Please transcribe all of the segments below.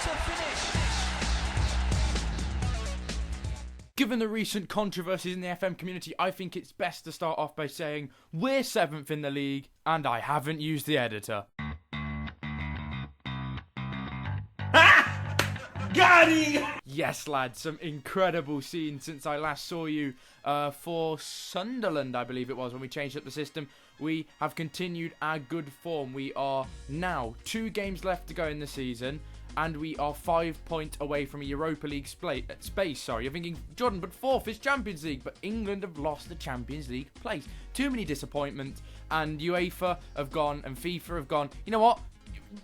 to finish. Given the recent controversies in the FM community, I think it's best to start off by saying we're 7th in the league, and I haven't used the editor. Got him! Yes, lads, some incredible scenes since I last saw you for Sunderland, I believe it was, when we changed up the system. We have continued our good form. We are now 2 games left to go in the season, and we are 5 points away from a Europa League space. Sorry, you're thinking, Jordan, but 4th is Champions League. But England have lost the Champions League place. Too many disappointments, and UEFA have gone, and FIFA have gone. You know what?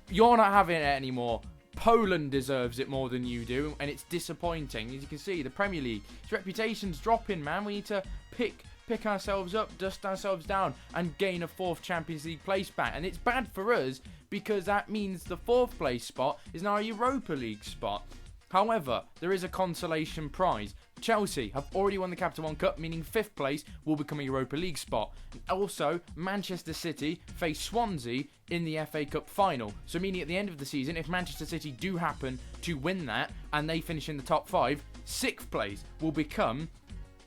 You're not having it anymore. Poland deserves it more than you do, and it's disappointing. As you can see, the Premier League, its reputation's dropping, man. We need to pick ourselves up, dust ourselves down, and gain a 4th Champions League place back. And it's bad for us, because that means the 4th place spot is now a Europa League spot. However, there is a consolation prize. Chelsea have already won the Capital One Cup, meaning 5th place will become a Europa League spot. Also, Manchester City face Swansea in the FA Cup final. So meaning at the end of the season, if Manchester City do happen to win that and they finish in the top 5, 6th place will become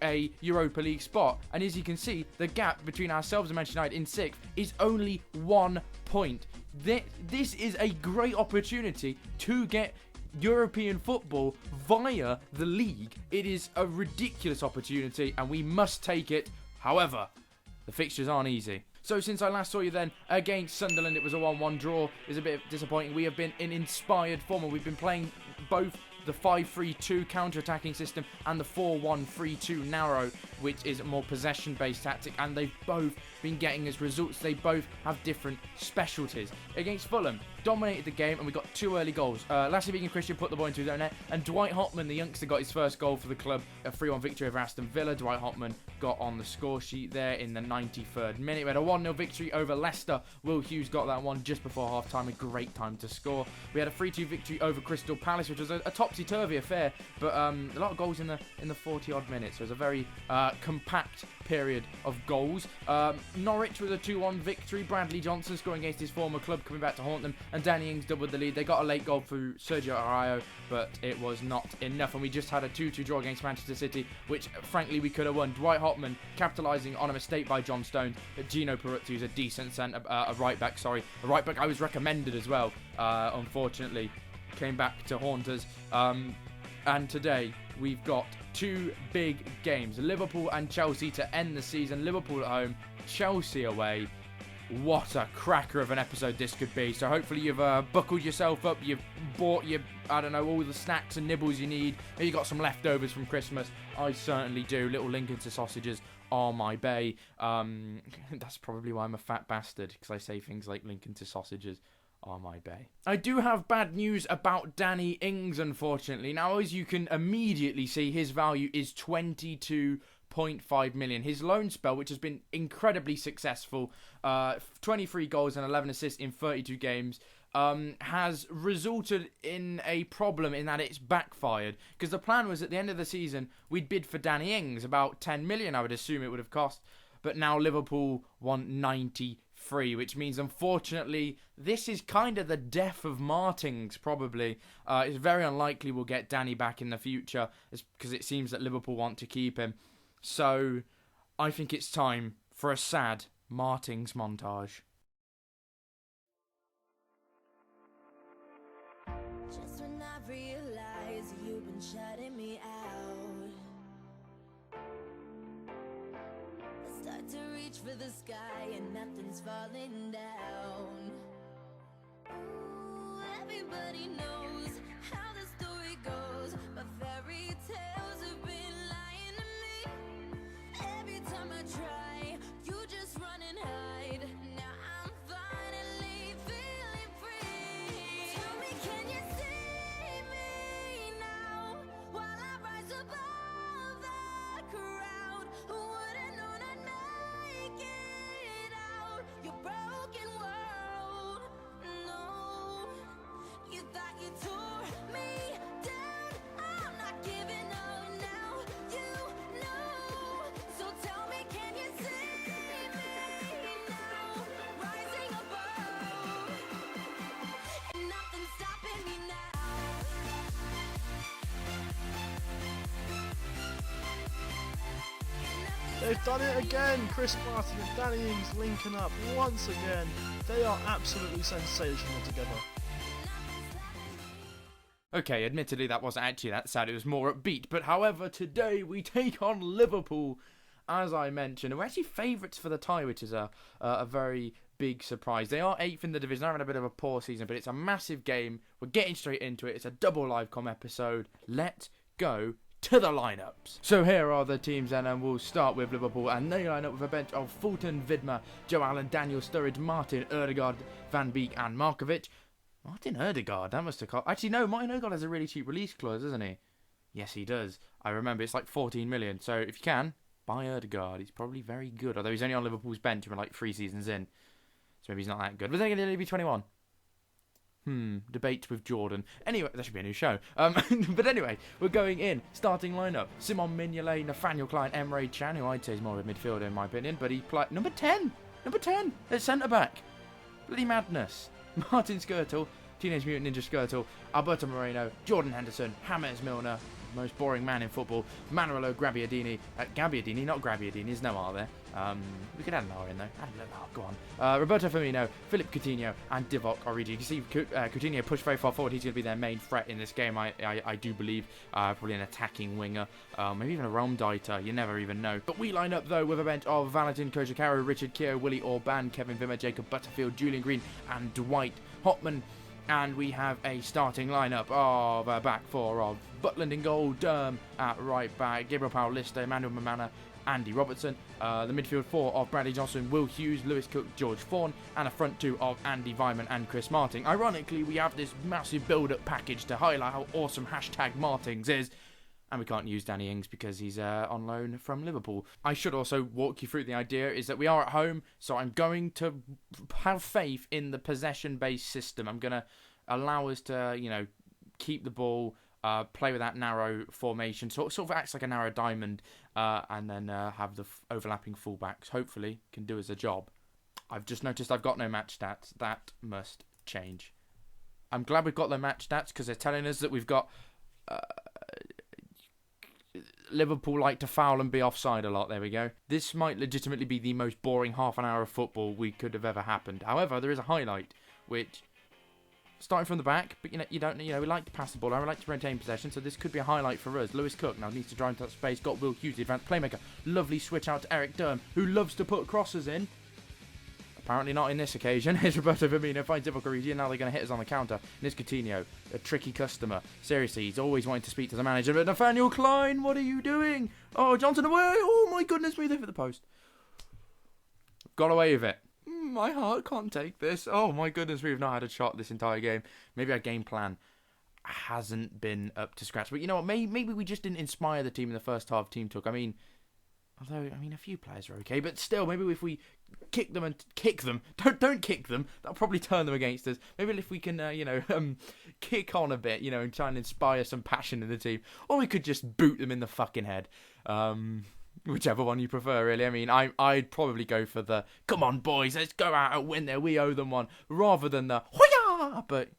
a Europa League spot. And as you can see, the gap between ourselves and Manchester United in 6th is only 1 point. This is a great opportunity to get European football via the league. It is a ridiculous opportunity and we must take it. However, the fixtures aren't easy. So since I last saw you then against Sunderland, it was a 1-1 draw. It was a bit disappointing. We have been in inspired form, and we've been playing both the 5-3-2 counter-attacking system and the 4-1-3-2 narrow, which is a more possession-based tactic, and they've both been getting us results. They both have different specialties. Against Fulham, dominated the game, and we got 2 early goals. Lastly, being Christian put the ball into his own net, and Dwight Hotman, the youngster, got his first goal for the club. A 3-1 victory over Aston Villa. Dwight Hotman got on the score sheet there in the 93rd minute. We had a 1-0 victory over Leicester. Will Hughes got that one just before half-time. A great time to score. We had a 3-2 victory over Crystal Palace, which was a topsy-turvy affair, but a lot of goals in the 40-odd minutes. So it was a very compact period of goals. Norwich with a 2-1 victory. Bradley Johnson scoring against his former club, coming back to haunt them, and Danny Ings doubled the lead. They got a late goal through Sergio Arayo, but it was not enough, and we just had a 2-2 draw against Manchester City, which frankly we could have won. Dwight Hotman capitalising on a mistake by John Stones. Gino Peruzzi, who's a decent a right back I was recommended as well, unfortunately came back to haunt us. And today we've got 2 big games, Liverpool and Chelsea to end the season. Liverpool at home, Chelsea away. What a cracker of an episode this could be. So hopefully you've buckled yourself up, you've bought your, all the snacks and nibbles you need. Maybe you got some leftovers from Christmas. I certainly do. Little Lincolnshire sausages are my bay. That's probably why I'm a fat bastard, because I say things like Lincolnshire sausages are my bay. I do have bad news about Danny Ings, unfortunately. Now, as you can immediately see, his value is 22.5 million. His loan spell, which has been incredibly successful, 23 goals and 11 assists in 32 games, has resulted in a problem in that it's backfired. Because the plan was at the end of the season, we'd bid for Danny Ings, about 10 million, I would assume it would have cost. But now Liverpool want 93, which means, unfortunately, this is kind of the death of Martins, probably. It's very unlikely we'll get Danny back in the future, because it seems that Liverpool want to keep him. So, I think it's time for a sad Martins montage. Just when I realize you've been shutting me out, I start to reach for the sky and nothing's falling down. Ooh, everybody knows how the story goes, but fairy tales have been lying to me. Every time I try, you just run and hide. Now I'm finally feeling free. Tell me, can you see me now, while I rise above the crowd? Who would've known I'd make it out your broken world? No, you thought you tore me down. I'm not giving up now, you know. So tell me, can you They've done it again. Chris Martin and Danny Ings linking up once again. They are absolutely sensational together. Okay, admittedly that wasn't actually that sad, it was more upbeat. But however, today we take on Liverpool, as I mentioned. And we're actually favourites for the tie, which is a very big surprise. They are 8th in the division, they're having a bit of a poor season, but it's a massive game. We're getting straight into it. It's a double live com episode. Let's go to the lineups. So here are the teams, and we'll start with Liverpool, and they line up with a bench of Fulton, Vidma, Joe Allen, Daniel Sturridge, Martin, Ødegaard, Van Beek and Markovic. Martin Ødegaard, that must have cost... Actually, no, Martin Ødegaard has a really cheap release clause, doesn't he? Yes, he does. I remember, it's like 14 million. So if you can, buy Ødegaard. He's probably very good, although he's only on Liverpool's bench and we're like 3 seasons in. So maybe he's not that good. But then going to be 21. Debate with Jordan. Anyway, that should be a new show. But anyway, we're going in. Starting lineup. Simon Mignolet, Nathaniel Klein, Emre Can, who I'd say is more of a midfielder in my opinion. But he played... Number 10! Number 10! At centre-back. Bloody madness. Martin Skirtle, Teenage Mutant Ninja Skirtle, Alberto Moreno, Jordan Henderson, James Milner, most boring man in football, Manuelo Gabbiadini, Gabbiadini, not Gabbiadini, there's no R there. We could add an R in though. Add a little R, go on. Roberto Firmino, Philip Coutinho, and Divock Origi. You can see Coutinho pushed very far forward. He's going to be their main threat in this game, I do believe. Probably an attacking winger. Maybe even a Rome Dieter. You never even know. But we line up though with a bench of Valentin Kojakaru, Richard Keogh, Willie Orban, Kevin Vimmer, Jacob Butterfield, Julian Green, and Dwight Hotman. And we have a starting lineup of a back four of Butland in goal, Durham at right back, Gabriel Paulista, Emmanuel Mamana, Andy Robertson. The midfield four of Bradley Johnson, Will Hughes, Lewis Cook, George Fawn, and a front two of Andy Vyman and Chris Martin. Ironically, we have this massive build-up package to highlight how awesome #Martins is. And we can't use Danny Ings because he's on loan from Liverpool. I should also walk you through the idea is that we are at home, so I'm going to have faith in the possession-based system. I'm going to allow us to, keep the ball, play with that narrow formation, sort of acts like a narrow diamond, and then have the overlapping fullbacks. Hopefully, can do us a job. I've just noticed I've got no match stats. That must change. I'm glad we've got the match stats because they're telling us that we've got... Liverpool like to foul and be offside a lot. There we go. This might legitimately be the most boring half an hour of football we could have ever happened. However, there is a highlight, which starting from the back, but we like to pass the ball. I like to retain possession, so this could be a highlight for us. Lewis Cook now needs to drive into that space. Got Will Hughes, the advanced playmaker. Lovely switch out to Eric Durham, who loves to put crosses in. Apparently not in this occasion. Here's Roberto Firmino, finds Divock Origi, and now they're going to hit us on the counter. And it's Coutinho, a tricky customer. Seriously, he's always wanting to speak to the manager. But Nathaniel Klein, what are you doing? Oh, Johnson away. Oh, my goodness me, they've hit the post. Got away with it. My heart can't take this. Oh, my goodness, we've not had a shot this entire game. Maybe our game plan hasn't been up to scratch. But you know what? Maybe we just didn't inspire the team in the first half team took. Although, a few players are okay, but still, maybe if we kick them, don't kick them, that'll probably turn them against us. Maybe if we can, kick on a bit, and try and inspire some passion in the team, or we could just boot them in the fucking head. Whichever one you prefer, really. I'd probably go for the, come on, boys, let's go out and win there, we owe them one, rather than the, hoya! But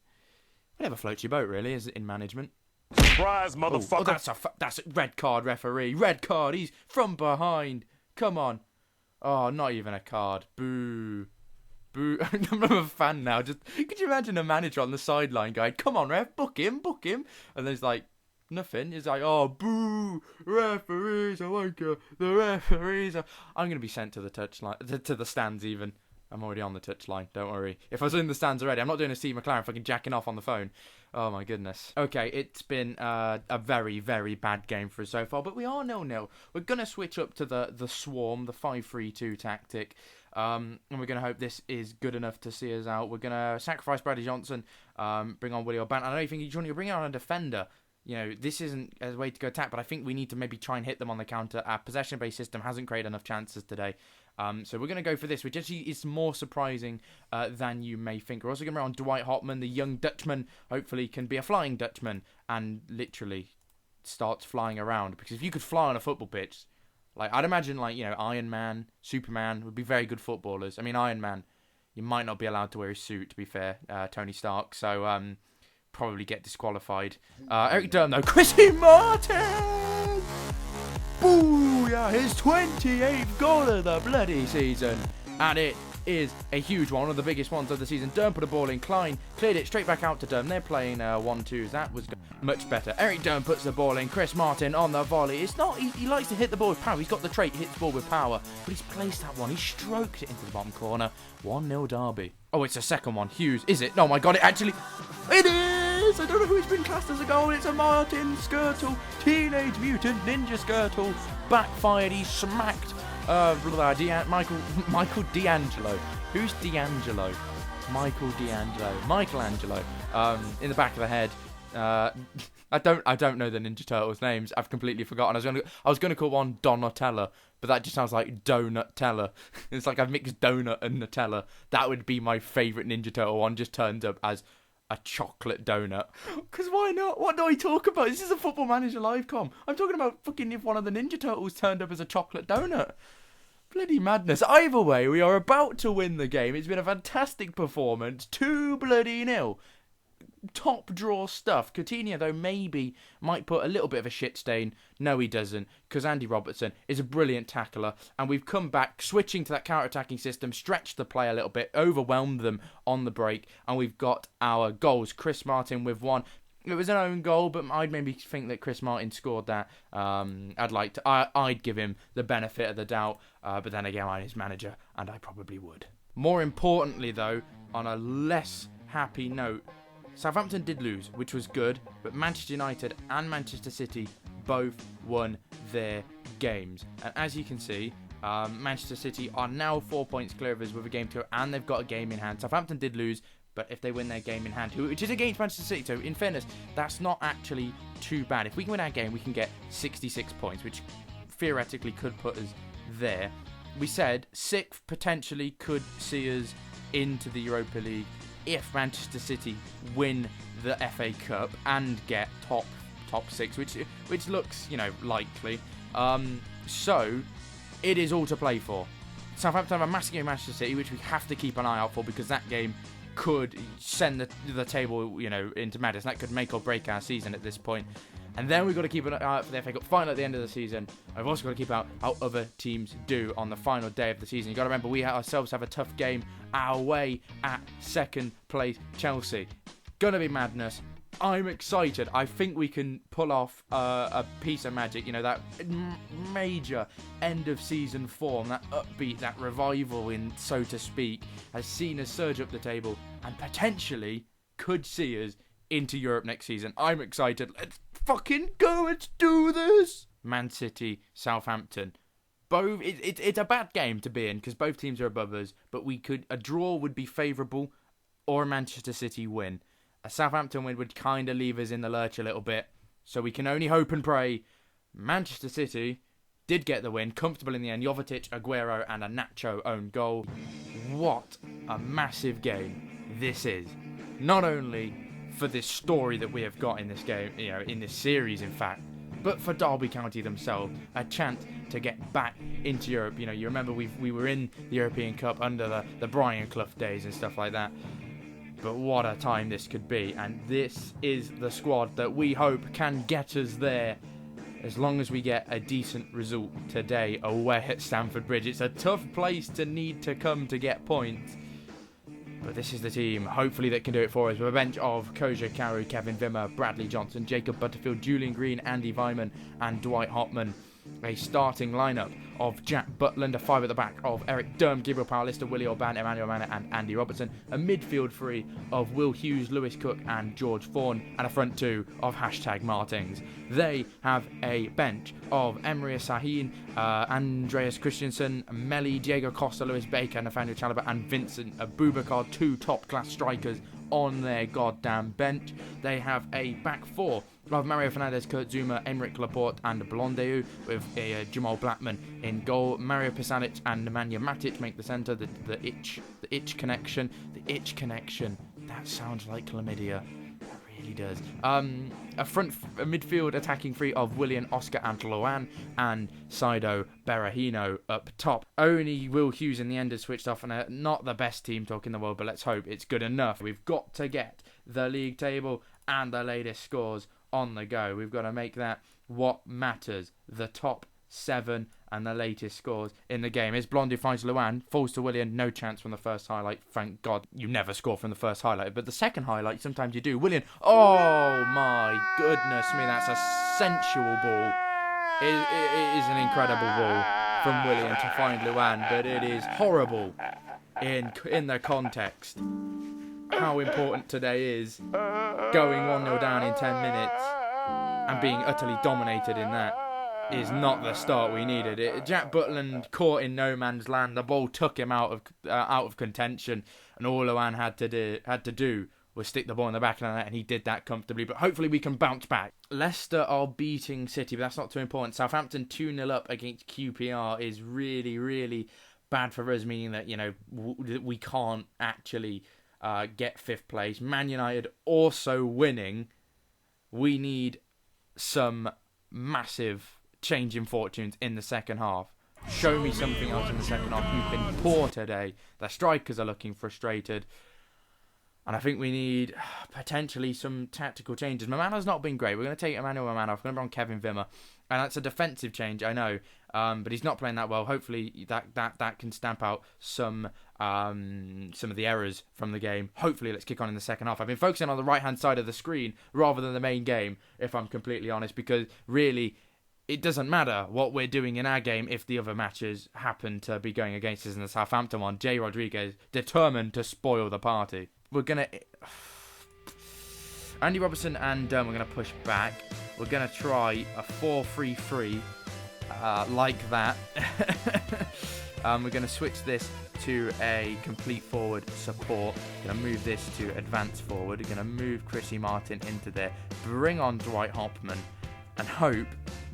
whatever floats your boat, really, is in management. Surprise, motherfucker. That's a red card, referee. Red card. He's from behind. Come on. Oh, not even a card. Boo. Boo. I'm a fan now. Just could you imagine a manager on the sideline going, come on, ref, book him. And there's like nothing. He's like, oh, boo. Referees, I won't go. The referees. I'm going to be sent to the touchline, to the stands even. I'm already on the touchline, don't worry. If I was in the stands already, I'm not doing a Steve McLaren fucking jacking off on the phone. Oh my goodness. Okay, it's been a very, very bad game for us so far, but we are 0-0. We're going to switch up to the swarm, the 5-3-2 tactic, and we're going to hope this is good enough to see us out. We're going to sacrifice Bradley Johnson, bring on Willie Orban. I know you think you're bringing on a defender. This isn't a way to go attack, but I think we need to maybe try and hit them on the counter. Our possession-based system hasn't created enough chances today. So we're going to go for this, which actually is more surprising than you may think. We're also going to bring on Dwight Hotman, the young Dutchman. Hopefully can be a flying Dutchman and literally starts flying around. Because if you could fly on a football pitch, I'd imagine Iron Man, Superman would be very good footballers. Iron Man, you might not be allowed to wear his suit, to be fair, Tony Stark. So probably get disqualified. Eric Durham, though. Chrissy Martin! Booyah! Hallelujah! His 28th goal of the bloody season. And it is a huge one of the biggest ones of the season. Durm put a ball in, Klein cleared it straight back out to Durm. They're playing 1-2s. That was much better. Eric Durm puts the ball in, Chris Martin on the volley. It's not, he likes to hit the ball with power. He's got the trait, hits the ball with power, but he's placed that one. He stroked it into the bottom corner. 1-0 Derby. Oh, it's a second one. Hughes, is it? Oh my god, it is! I don't know who's been classed as a goal. It's a Martin Skirtle, Teenage Mutant Ninja Skirtle. Backfired, he smacked Michael D'Angelo. Who's D'Angelo? Michelangelo. In the back of the head. I don't know the Ninja Turtles' names. I've completely forgotten. I was gonna call one Donatella, but that just sounds like Donutella. It's like I've mixed donut and Nutella. That would be my favourite Ninja Turtle one. Just turned up as a chocolate donut. Because why not? What do I talk about? This is a Football Manager live com. I'm talking about fucking if one of the Ninja Turtles turned up as a chocolate donut. Bloody madness. Either way, we are about to win the game. It's been a fantastic performance. 2-0. Top draw stuff. Coutinho, though, maybe might put a little bit of a shit stain. No, he doesn't, because Andy Robertson is a brilliant tackler, and we've come back, switching to that counter-attacking system, stretched the play a little bit, overwhelmed them on the break, and we've got our goals. Chris Martin with one. It was an own goal, but I'd maybe think that Chris Martin scored that. I'd give him the benefit of the doubt, but then again, I'm his manager, and I probably would. More importantly, though, on a less happy note, Southampton did lose, which was good, but Manchester United and Manchester City both won their games. And as you can see, Manchester City are now 4 points clear of us with a game to go, and they've got a game in hand. Southampton did lose, but if they win their game in hand, which is against Manchester City, so in fairness, that's not actually too bad. If we can win our game, we can get 66 points, which theoretically could put us there. We said 6th potentially could see us into the Europa League if Manchester City win the FA Cup and get top 6, which looks, likely. So it is all to play for. Southampton have a massive game with Manchester City, which we have to keep an eye out for, because that game could send the table, into madness. That could make or break our season at this point. And then we've got to keep an eye out for the FA Cup final at the end of the season. I've also got to keep out how other teams do on the final day of the season. You've got to remember, we ourselves have a tough game our way at second place Chelsea. Gonna be madness. I'm excited. I think we can pull off a piece of magic. That major end of season form, that upbeat, that revival, in so to speak, has seen us surge up the table and potentially could see us into Europe next season. I'm excited. Let's fucking go. Let's do this. Man City, Southampton. Both. It's a bad game to be in because both teams are above us. But a draw would be favourable, or a Manchester City win. A Southampton win would kind of leave us in the lurch a little bit. So we can only hope and pray. Manchester City did get the win, comfortable in the end. Jovetic, Aguero, and a Nacho own goal. What a massive game this is. Not only for this story that we have got in this game, in this series, in fact, but for Derby County themselves, a chance to get back into Europe. You remember we were in the European Cup under the Brian Clough days and stuff like that. But what a time this could be, and this is the squad that we hope can get us there, as long as we get a decent result today away at Stamford Bridge. It's a tough place to need to come to get points, but this is the team, hopefully, that can do it for us, with a bench of Koja Carew, Kevin Vimmer, Bradley Johnson, Jacob Butterfield, Julian Green, Andy Vyman, and Dwight Hotman. A starting lineup of Jack Butland, a 5 at the back of Eric Durm, Gabriel Paulista, Willie Orban, Emmanuel Manor, and Andy Robertson, a midfield 3 of Will Hughes, Lewis Cook, and George Vaughan, and a front 2 of #Martins. They have a bench of Emre Sahin, Andreas Christensen, Melly, Diego Costa, Lewis Baker, Nathaniel Chalobah, and Vincent Abubakar, 2 top-class strikers on their goddamn bench. They have a back 4 of Mario Fernandes, Kurt Zuma, Emerick Laporte, and Blondeu, with Jamal Blackman in goal. Mario Pjanic and Nemanja Matic make the centre. The itch connection. The itch connection. That sounds like chlamydia. That really does. A midfield attacking 3 of Willian, Oscar, and Loan, and Saido Berahino up top. Only Will Hughes in the end has switched off, and not the best team talk in the world, but let's hope it's good enough. We've got to get the league table and the latest scores on the go. We've got to make that what matters. The top 7, and the latest scores in the game. It's Blonde who finds Luan, falls to Willian, no chance from the first highlight. Thank God you never score from the first highlight, but the second highlight, sometimes you do. Willian, oh my goodness me, that's a sensual ball. It is an incredible ball from Willian to find Luan, but it is horrible in the context. How important today is going 1-0 down in 10 minutes and being utterly dominated in that is not the start we needed. Jack Butland caught in no man's land. The ball took him out of contention, and all Luan had to do was stick the ball in the back of the net, and he did that comfortably. But hopefully we can bounce back. Leicester are beating City, but that's not too important. Southampton 2-0 up against QPR is really, really bad for us, meaning that, you know, we can't actually get 5th place. Man United also winning. We need some massive change in fortunes in the second half. Show me something else in the second half. You've been poor today. The strikers are looking frustrated. And I think we need potentially some tactical changes. Mamana's not been great. We're going to take Emmanuel Mamana off. We're going to bring on Kevin Wimmer. And that's a defensive change, I know. But he's not playing that well. Hopefully that can stamp out some of the errors from the game. Hopefully let's kick on in the second half. I've been focusing on the right-hand side of the screen rather than the main game, if I'm completely honest. Because really, it doesn't matter what we're doing in our game if the other matches happen to be going against us in the Southampton one. Jay Rodriguez determined to spoil the party. We're going to... Andy Robertson and we're going to push back. We're going to try a 4-3-3 like that. We're going to switch this to a complete forward support. We're going to move this to advance forward. We're going to move Chrissy Martin into there. Bring on Dwight Hopman and hope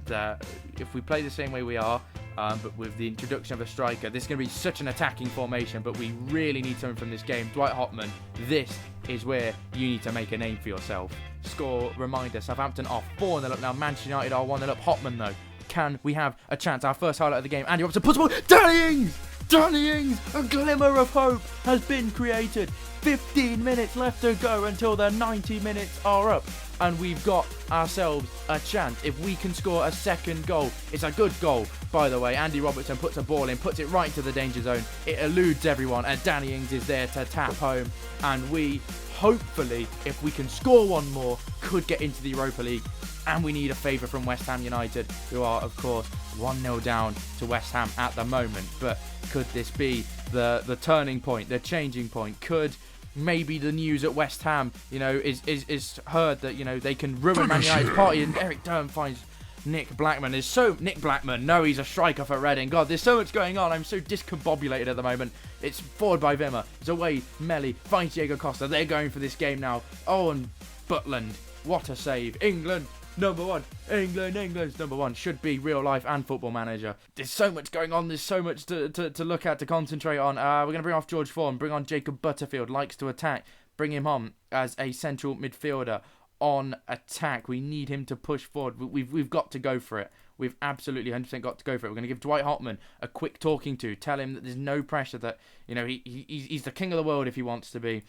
that if we play the same way we are, but with the introduction of a striker, this is going to be such an attacking formation, but we really need something from this game. Dwight Hopman, this is where you need to make a name for yourself. Score, reminder, Southampton are 4-0 up now. Manchester United are 1-0 up. Hopman, though, can we have a chance? Our first highlight of the game. Andy Robertson puts the ball. Danny Ings! Danny Ings! A glimmer of hope has been created. 15 minutes left to go until the 90 minutes are up. And we've got ourselves a chance. If we can score a second goal, it's a good goal, by the way. Andy Robertson puts a ball in, puts it right into the danger zone. It eludes everyone, and Danny Ings is there to tap home. And we, hopefully, if we can score one more, could get into the Europa League. And we need a favour from West Ham United, who are, of course, 1-0 down to West Ham at the moment. But could this be the turning point, the changing point? Could maybe the news at West Ham, you know, is heard that, you know, they can ruin Man United's party, and Eric Durham finds Nick Blackman. Nick Blackman, no, he's a striker for Reading. God, there's so much going on. I'm so discombobulated at the moment. It's forward by Wimmer. It's away. Melly finds Diego Costa. They're going for this game now. Oh, and Butland. What a save. England. Number one. England's number one. Should be real life and Football Manager. There's so much going on. There's so much to look at, to concentrate on. We're going to bring off George Vaughan. Bring on Jacob Butterfield. Likes to attack. Bring him on as a central midfielder on attack. We need him to push forward. We've got to go for it. We've absolutely 100% got to go for it. We're going to give Dwight Hopman a quick talking to. Tell him that there's no pressure, that, you know, he's the king of the world if he wants to be.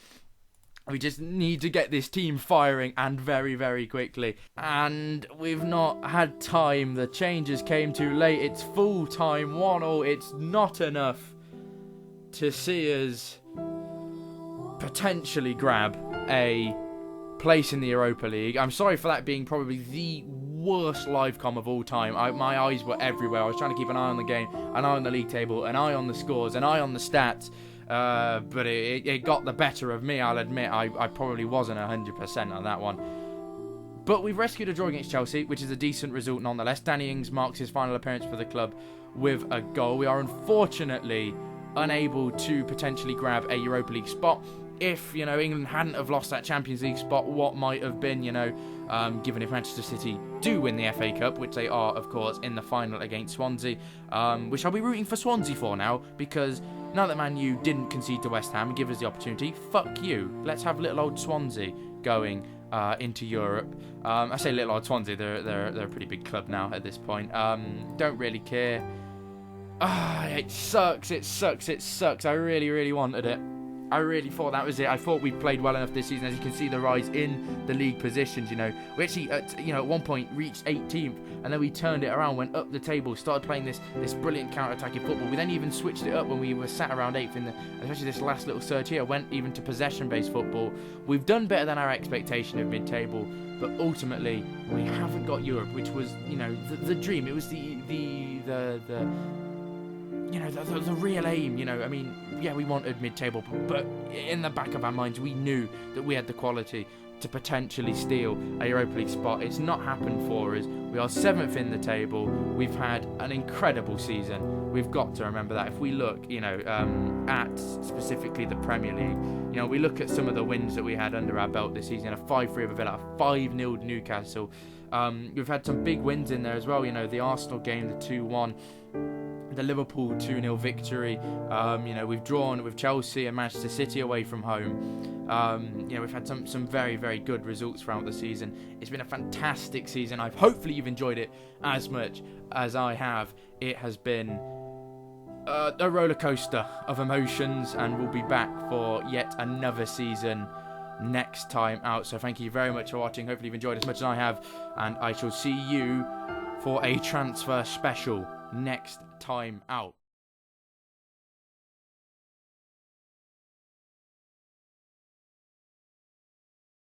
We just need to get this team firing, and very, very quickly. And we've not had time. The changes came too late. It's full time 1-0. It's not enough to see us potentially grab a place in the Europa League. I'm sorry for that being probably the worst live com of all time. My eyes were everywhere. I was trying to keep an eye on the game, an eye on the league table, an eye on the scores, an eye on the stats. But it got the better of me, I'll admit. I probably wasn't 100% on that one. But we've rescued a draw against Chelsea, which is a decent result nonetheless. Danny Ings marks his final appearance for the club with a goal. We are unfortunately unable to potentially grab a Europa League spot. If, you know, England hadn't have lost that Champions League spot, what might have been, you know, given if Manchester City do win the FA Cup, which they are, of course, in the final against Swansea, which I'll be rooting for Swansea for now, because now that Man U didn't concede to West Ham and give us the opportunity, fuck you. Let's have little old Swansea going into Europe. I say little old Swansea, they're a pretty big club now at this point. Don't really care. It sucks. I really, really wanted it. I really thought that was it. I thought we played well enough this season. As you can see, the rise in the league positions, we actually, at one point reached 18th, and then we turned it around, went up the table, started playing this brilliant counter-attacking football. We then even switched it up when we were sat around 8th, especially this last little surge here, went even to possession-based football. We've done better than our expectation of mid-table, but ultimately we haven't got Europe, which was, the dream. It was the real aim, I mean, yeah, we wanted mid-table, but in the back of our minds, we knew that we had the quality to potentially steal a Europa League spot. It's not happened for us. We are 7th in the table. We've had an incredible season. We've got to remember that. If we look, at specifically the Premier League, we look at some of the wins that we had under our belt this season, a 5-3 over Villa, a 5-0 Newcastle. We've had some big wins in there as well, the Arsenal game, the 2-1, the Liverpool 2-0 victory. We've drawn with Chelsea and Manchester City away from home. We've had some very, very good results throughout the season. It's been a fantastic season. Hopefully you've enjoyed it as much as I have. It has been a roller coaster of emotions, and we'll be back for yet another season next time out. So thank you very much for watching. Hopefully you've enjoyed as much as I have, and I shall see you for a transfer special next time out.